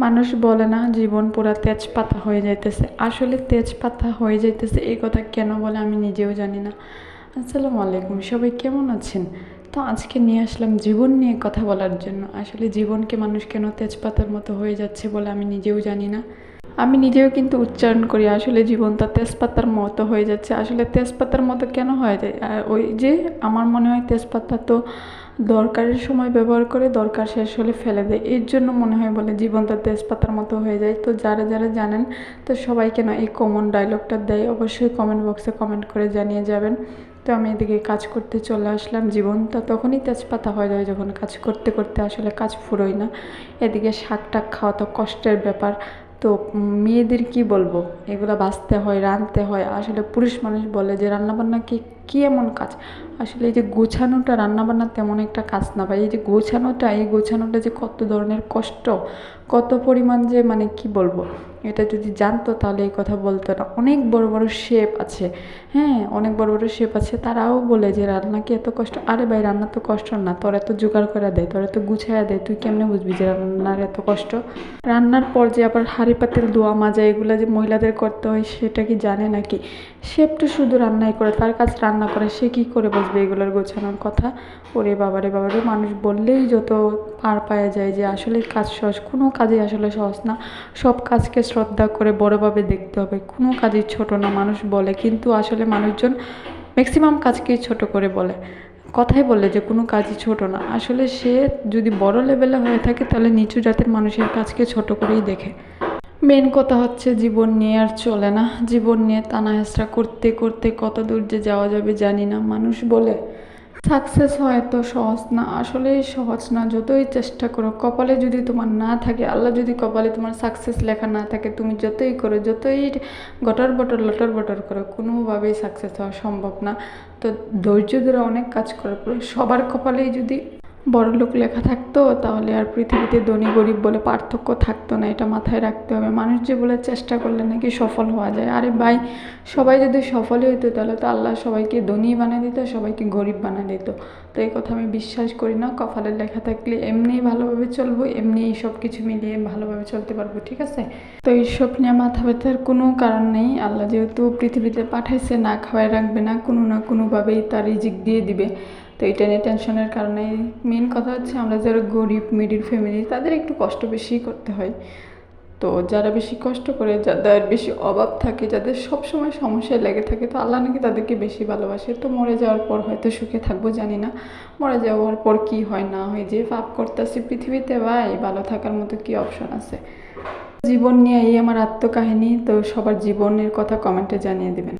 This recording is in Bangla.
মানুষ বলে না জীবন পুরা তেজপাতা হয়ে যাইতেছে, আসলে তেজপাতা হয়ে যাইতেছে এই কথা কেন বলে আমি নিজেও জানি না। আসসালামু আলাইকুম, সবাই কেমন আছেন? তো আজকে নিয়ে আসলাম জীবন নিয়ে কথা বলার জন্য। আসলে জীবনকে মানুষ কেন তেজপাতার মতো হয়ে যাচ্ছে বলে আমি নিজেও জানি না। আমি নিজেও কিন্তু উচ্চারণ করি আসলে জীবনটা তেজপাতার মতো হয়ে যাচ্ছে। আসলে তেজপাতার মতো কেন হয়ে যায়? ওই যে আমার মনে হয় তেজপাতা তো দরকারের সময় ব্যবহার করে, দরকার শেষ হলে ফেলে দেয়, এর জন্য মনে হয় বলে জীবনটা তেজপাতার মতো হয়ে যায়। তো যারা যারা জানেন তো সবাই কেন এই কমন ডায়লগটা দেয় অবশ্যই কমেন্ট বক্সে কমেন্ট করে জানিয়ে যাবেন। তো আমি এদিকে কাজ করতে চলে আসলাম। জীবনটা তখনই তেজপাতা হয়ে যায় যখন কাজ করতে করতে আসলে কাজ ফুরোয় না। এদিকে শাক টাক খাওয়া তো কষ্টের ব্যাপার। তো মেয়েদের কি বলবো, এগুলো বাঁচতে হয়, রাঁধতে হয়। আসলে পুরুষ মানুষ বলে যে রান্নাবান্না কি এমন কাজ? আসলে এই যে গোছানোটা, রান্নাবান্না তেমন একটা কাজ না ভাই। এই যে এই গোছানোটা যে কত ধরনের কষ্ট, কত পরিমাণ যে মানে কি বলবো, এটা যদি জানতো তাহলে এই কথা বলতো না। অনেক বড় বড় শেফ আছে, হ্যাঁ অনেক বড় বড় শেফ আছে, তারাও বলে যে রান্না কি এত কষ্ট? আরে ভাই রান্না তো কষ্ট না, তোর এত জোগাড় করে দেয়, তোর এত গুছাইয়া দেয়, তুই কেমনে বুঝবি যে রান্নার এত কষ্ট? রান্নার পর যে আবার হাঁড়ি পাতিল ধোয়া মাজা এগুলো যে মহিলাদের করতে হয় সেটা কি জানে নাকি? শেফ তো শুধু রান্নাই করে, তার কাজ রান্না করে, সে কি করে বুঝবে এগুলোর গোছানোর কথা? ওরে বাবারে বাবারে, মানুষ বললেই যত পার পাওয়া যায় যে আসলে কাজ সহজ। কোনো কাজই আসলে সহজ না। সব কাজকে শ্রদ্ধা করে বড়োভাবে দেখতে হবে, কোনো কাজই ছোট না মানুষ বলে, কিন্তু আসলে মানুষজন ম্যাক্সিমাম কাজকেই ছোট করে বলে। কথাই বলে যে কোনো কাজই ছোট না, আসলে সে যদি বড় লেভেলে হয়ে থাকে তাহলে নিচু জাতের মানুষের কাজকে ছোট করেই দেখে। মেন কথা হচ্ছে জীবন নিয়ে আর চলে না। জীবন নিয়ে টানা হেঁচড়া করতে করতে কত দূর যে যাওয়া যাবে জানি না। মানুষ বলে সাকসেস হয় এত সহজ না, আসলেই সহজ না। যতই চেষ্টা করো, কপালে যদি তোমার না থাকে, আল্লাহ যদি কপালে তোমার সাকসেস লেখা না থাকে, তুমি যতই করো, যতই গটর বটর লটর বটর করো, কোনোভাবেই সাকসেস হওয়া সম্ভব না। তো ধৈর্য ধরে অনেক কাজ করার পরে সবার কপালেই যদি বড়লোক লেখা থাকতো তাহলে আর পৃথিবীতে ধনী গরিব বলে পার্থক্য থাকতো না। এটা মাথায় রাখতে হবে। মানুষ যে বলে চেষ্টা করলে নাকি সফল হওয়া যায়, আরে ভাই সবাই যদি সফলই হতো তাহলে তো আল্লাহ সবাইকে ধনী বানিয়ে দিত, সবাইকে গরিব বানিয়ে দিত। তো এই কথা আমি বিশ্বাস করি না। কপালে লেখা থাকলে এমনিই ভালোভাবে চলবো, এমনিই সব কিছু মিলিয়ে ভালোভাবে চলতে পারবো, ঠিক আছে? তো এইসব নিয়ে মাথা ব্যথার কোনো কারণ নেই। আল্লাহ যেহেতু পৃথিবীতে পাঠাইছে, না খাওয়াই রাখবে না, কোনো না কোনোভাবেই তার রিজিক দিয়ে দিবে। তো এটা নিয়ে টেনশনের কারণে মেন কথা হচ্ছে আমরা যারা গরিব মিডিল ফ্যামিলি তাদের একটু কষ্ট বেশি করতে হয়। তো যারা বেশি কষ্ট করে, যাদের বেশি অভাব থাকে, যাদের সব সময় সমস্যায় লেগে থাকে, তো আল্লাহ নাকি তাদেরকে বেশি ভালোবাসে। তো মরে যাওয়ার পর হয়তো সুখে থাকবো জানি না, মরে যাওয়ার পর কি হয় না হয়। যে পাপ করতেছি পৃথিবীতে ভাই, ভালো থাকার মতো কি অপশন আছে? জীবন নিয়ে এই আমার আত্মকাহিনী। তো সবার জীবনের কথা কমেন্টে জানিয়ে দেবেন।